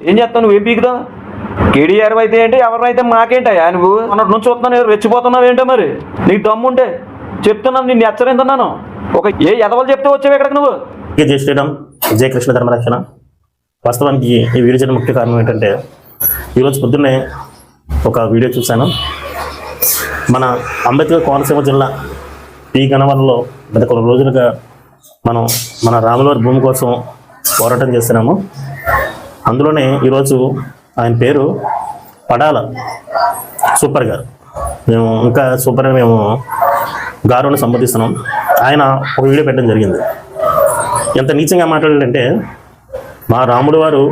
ఏం చేస్తావు నువ్వు? ఏం పీకుదావు? కేడీఆర్ అయితే ఏంటి, ఎవరైతే మాకేంటయ్యా? నువ్వు అన్నట్టు నుంచి చూస్తున్నావు, రెచ్చిపోతున్నావు ఏంటో మరి. నీకు దమ్ముంటే చెప్తున్నాను, నిన్ను హెచ్చరిస్తున్నాను. ఒక ఎదవలు చెప్తే వచ్చావు ఇక్కడికి నువ్వు. జై శ్రీరామ్, జై కృష్ణ ధర్మరక్షణ. వాస్తవానికి ఈ వీడియో చేయడం ముఖ్య కారణం ఏంటంటే, ఈరోజు పొద్దున్నే ఒక వీడియో చూశాను. మన అంబేద్కర్ కోనసీమ జిల్లా పి గన్నవరంలో గత కొన్ని రోజులుగా మనం మన రాములవారి భూమి కోసం పోరాటం చేస్తున్నాము. అందులోనే ఈరోజు ఆయన పేరు పడాల సూపర్ గారు. మేము ఇంకా సూపర్గా మేము గారుని సంబోధిస్తున్నాం. ఆయన ఒక వీడియో పెట్టడం జరిగింది. ఎంత నీచంగా మాట్లాడాడంటే, మా రాముడు వారు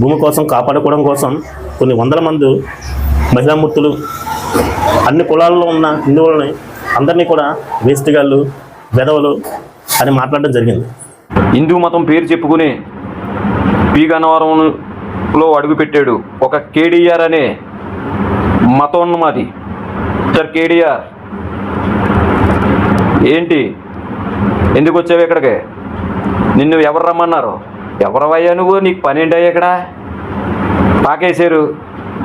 భూమి కోసం కాపాడుకోవడం కోసం కొన్ని వందల మంది మహిళామూర్తులు, అన్ని కులాల్లో ఉన్న హిందువులని అందరినీ కూడా వేస్ట్గాళ్ళు, వెధవలు అని మాట్లాడడం జరిగింది. హిందూ మతం పేరు చెప్పుకుని పి గన్నవరంలో అడుగుపెట్టాడు ఒక కేడీఆర్ అనే మతోన్మాది. సార్ కేడీఆర్ ఏంటి, ఎందుకు వచ్చావు ఇక్కడికి? నిన్ను ఎవరు రమ్మన్నారు? ఎవరవయ్యా నువ్వు? నీకు పని ఏంటయ్యా ఇక్కడ? పాకేసారు.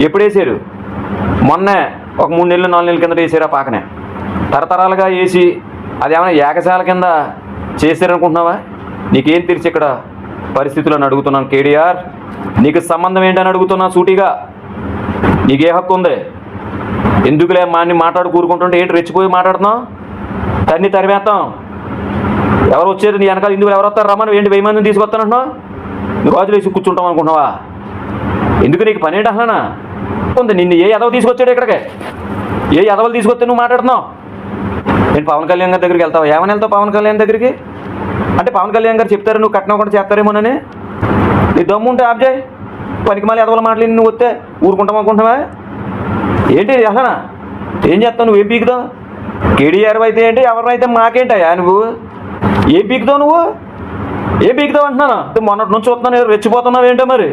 ఎప్పుడు వేసారు? మొన్నే ఒక 3 నెలలు 4 నెలల కింద వేసారు ఆ పాకనే. తరతరాలుగా వేసి అదేమైనా ఏకశాల కింద చేశారనుకుంటున్నావా? నీకేం తెలిసి ఇక్కడ పరిస్థితులను అడుగుతున్నాను. కేడీఆర్ నీకు సంబంధం ఏంటని అడుగుతున్నా సూటిగా. నీకే హక్కు ఉంది? ఎందుకులే మాన్ని మాట్లాడు కూరుకుంటుంటే ఏంటి రెచ్చిపోయి మాట్లాడుతున్నావు? తన్ని తరిమేస్తాం. ఎవరు వచ్చారు నీ వెనకాల? హిందువులు ఎవరు వస్తారు? రమ్మని ఏంటి 1000 మందిని తీసుకొస్తానంటున్నావు? నువ్వు రోజులు వేసి కూర్చుంటాం అనుకుంటున్నావా? ఎందుకు నీకు పని ఏంటి అసలు? ఉంది నిన్ను ఏ ఎదవ తీసుకొచ్చాడు ఇక్కడికి? ఏ ఎదవలు తీసుకొస్తే నువ్వు మాట్లాడుతున్నావు? నేను పవన్ కళ్యాణ్ గారి దగ్గరికి వెళ్తావు. ఏమని వెళ్తావు పవన్ కళ్యాణ్ దగ్గరికి? అంటే పవన్ కళ్యాణ్ గారు చెప్తారు నువ్వు కట్నం కూడా చేస్తారేమోనని. నీ దమ్ము ఉంటే ఆప్ చేయి. పనికి మళ్ళీ ఎదవలు మాట్లాడి నువ్వు వస్తే ఊరుకుంటాం అనుకుంటున్నావా? ఏంటి అసలు? ఏం చేస్తావు నువ్వు? ఏం పీకుదావు? కేడీఆర్ అయితే ఏంటి, ఎవరైతే మాకేంటయ్యా? నువ్వు ఏం పీకుదావు? నువ్వు ఏం పీకుదావు అంటున్నాను. మొన్నటి నుంచి చూస్తున్నాను, రెచ్చిపోతున్నావు ఏంటో మరి.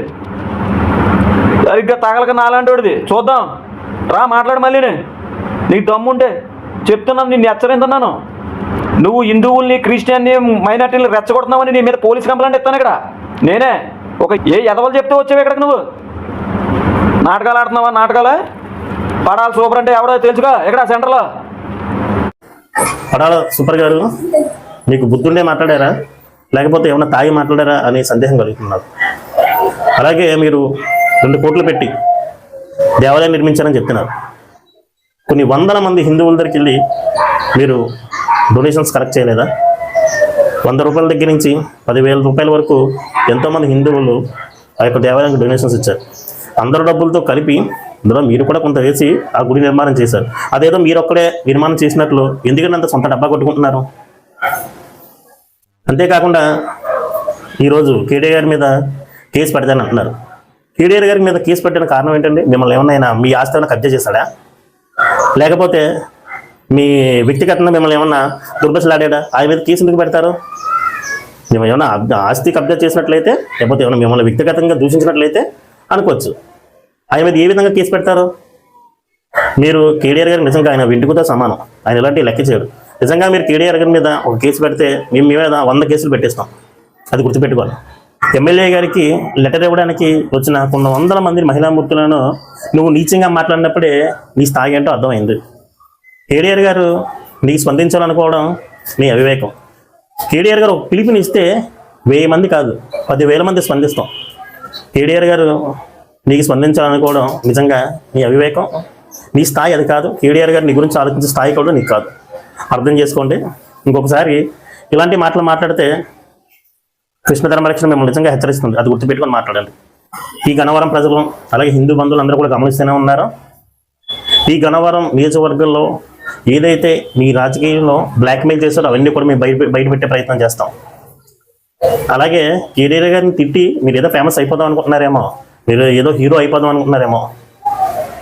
సరిగ్గా తగలక నాలాంటివాడిది. చూద్దాం రా, మాట్లాడు మళ్ళీనే. నీకు దమ్ముంటే చెప్తున్నాను, నిన్ను హెచ్చరిస్తున్నాను. నువ్వు హిందువుల్ని, క్రిస్టియన్ని, మైనార్టీని రెచ్చగొడుతున్నావని నీ మీద పోలీస్ కంప్లైంట్ ఇస్తాను ఇక్కడ. నేనే ఒక ఎదవలు చెప్తే వచ్చావు ఇక్కడికి నువ్వు. నాటకాలు ఆడుతున్నావా? నాటకాలే. పడాల సూపర్ అంటే ఎవడో తెలుసుగా ఇక్కడ సెంటర్లో. పడాల సూపర్ గారు మీకు బుద్ధుండే మాట్లాడారా, లేకపోతే ఏమన్నా తాగి మాట్లాడారా అనే సందేహం కలుగుతున్నారు. అలాగే మీరు 2 కోట్లు పెట్టి దేవాలయం నిర్మించారని చెప్తున్నారు. కొన్ని వందల మంది హిందువుల దగ్గరికి వెళ్ళి మీరు డొనేషన్స్ కలెక్ట్ చేయలేదా? 100 రూపాయల దగ్గర నుంచి 10,000 రూపాయల వరకు ఎంతోమంది హిందువులు ఆ యొక్క దేవాలయానికి డొనేషన్స్ ఇచ్చారు. అందరూ డబ్బులతో కలిపి అందులో మీరు కూడా కొంత వేసి ఆ గుడి నిర్మాణం చేశారు. అదేదో మీరు ఒక్కడే నిర్మాణం చేసినట్లు ఎందుకంటే అంత సొంత డబ్బా కొట్టుకుంటున్నారు? అంతేకాకుండా ఈరోజు కేడీఆర్ మీద కేసు పెడతానని అంటున్నారు. కేడీఆర్ గారి మీద కేసు పెట్టిన కారణం ఏంటండి? మిమ్మల్ని ఏమన్నా మీ ఆస్తి ఏమైనా కబ్జా చేశాడా? లేకపోతే మీ వ్యక్తిగతంగా మిమ్మల్ని ఏమన్నా దుర్భషలాడా? ఆయన మీద కేసు ఎందుకు పెడతారు? మేము ఏమన్నా ఆస్తి కబ్జా చేసినట్లయితే, లేకపోతే ఏమన్నా మిమ్మల్ని వ్యక్తిగతంగా దూషించినట్లయితే అనుకోవచ్చు. ఆయన మీద ఏ విధంగా కేసు పెడతారు? మీరు కేడీఆర్ గారు నిజంగా ఆయన వెంటుకుతో సమానం. ఆయన ఇలాంటి లెక్క చేయడు. నిజంగా మీరు కేడీఆర్ గారి మీద ఒక కేసు పెడితే మేము మీ మీద 100 కేసులు పెట్టేస్తాం. అది గుర్తుపెట్టుకోవాలి. ఎమ్మెల్యే గారికి లెటర్ ఇవ్వడానికి వచ్చిన కొన్ని వందల మంది మహిళామూర్తులను నువ్వు నీచంగా మాట్లాడినప్పుడే నీ స్థాయి ఏంటో అర్థమైంది. కేడీఆర్ గారు నీకు స్పందించాలనుకోవడం నీ అవివేకం. కేడీఆర్ గారు ఒక పిలుపునిస్తే 1000 మంది కాదు 10,000 మంది స్పందిస్తాం. కేడీఆర్ గారు నీకు స్పందించాలనుకోవడం నిజంగా నీ అవివేకం. నీ స్థాయి అది కాదు. కేడీఆర్ గారు నీ గురించి ఆలోచించే స్థాయి కూడా నీకు కాదు. అర్థం చేసుకోండి. ఇంకొకసారి ఇలాంటి మాటలు మాట్లాడితే కృష్ణ ధర్మరక్షణ మిమ్మల్ని నిజంగా హెచ్చరిస్తుంది. అది గుర్తుపెట్టుకొని మాట్లాడండి. ఈ గన్నవరం ప్రజలు అలాగే హిందూ బంధువులు అందరూ కూడా గమనిస్తూనే ఉన్నారు. ఈ గన్నవరం నియోజకవర్గంలో ఏదైతే మీ రాజకీయంలో బ్లాక్మెయిల్ చేస్తారో అవన్నీ కూడా మేము బయట పెట్టే ప్రయత్నం చేస్తాం. అలాగే కేడీఆర్ గారిని తిట్టి మీరు ఏదో ఫేమస్ అయిపోదాం అనుకుంటున్నారేమో, మీరు ఏదో హీరో అయిపోదాం అనుకుంటున్నారేమో,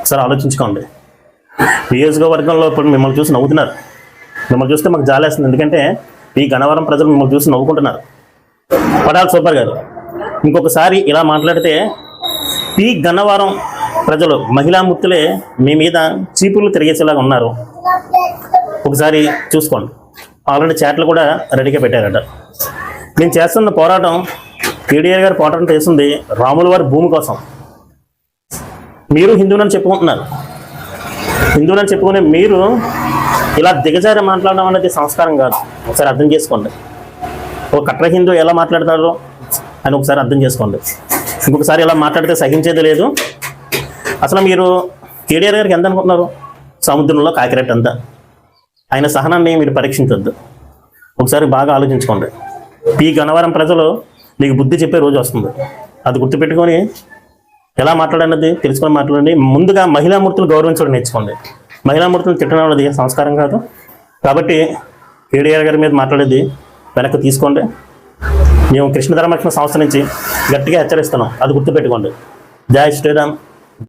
ఒకసారి ఆలోచించుకోండి. నియోజకవర్గంలో ఇప్పుడు మిమ్మల్ని చూసి నవ్వుతున్నారు. మిమ్మల్ని చూస్తే మాకు జాలేస్తుంది. ఎందుకంటే ఈ గన్నవరం ప్రజలు మిమ్మల్ని చూసి నవ్వుకుంటున్నారు. పడాల సూపర్ గారు ఇంకొకసారి ఇలా మాట్లాడితే ఈ గన్నవరం ప్రజలు మహిళామూర్తులే మీ మీద చీపుర్లు తిరిగేసేలాగా ఉన్నారు. ఒకసారి చూసుకోండి. ఆల్రెడీ చాట్లు కూడా రెడీగా పెట్టారట. నేను చేస్తున్న పోరాటం కేటీఆర్ గారు పోరాటం చేసింది రాముల వారి భూమి కోసం. మీరు హిందువులని చెప్పుకుంటున్నారు. హిందువులని చెప్పుకునే మీరు ఇలా దిగజారి మాట్లాడడం అనేది సంస్కారం కాదు. ఒకసారి అర్థం చేసుకోండి. ఒక కట్ర హిందూ ఎలా మాట్లాడతారో అని ఒకసారి అర్థం చేసుకోండి. ఇంకొకసారి ఇలా మాట్లాడితే సహించేది లేదు. అసలు మీరు కేటీఆర్ గారికి ఎంత అనుకుంటున్నారు? సముద్రంలో కాకిరెట్ అంతా. ఆయన సహనాన్ని మీరు పరీక్షించొద్దు. ఒకసారి బాగా ఆలోచించుకోండి. ఈ గన్నవరం ప్రజలు మీకు బుద్ధి చెప్పే రోజు వస్తుంది. అది గుర్తుపెట్టుకొని ఎలా మాట్లాడన్నది తెలుసుకొని మాట్లాడండి. ముందుగా మహిళామూర్తులు గౌరవించడం నేర్చుకోండి. మహిళామూర్తులు తిట్టడం అనేది సంస్కారం కాదు. కాబట్టి కేటీఆర్ గారి మీద మాట్లాడేది వెనక్కి తీసుకోండి. మేము కృష్ణ ధర్మరక్షణ సంస్థ నుంచి గట్టిగా హెచ్చరిస్తున్నాం. అది గుర్తుపెట్టుకోండి. జై శ్రీరామ్.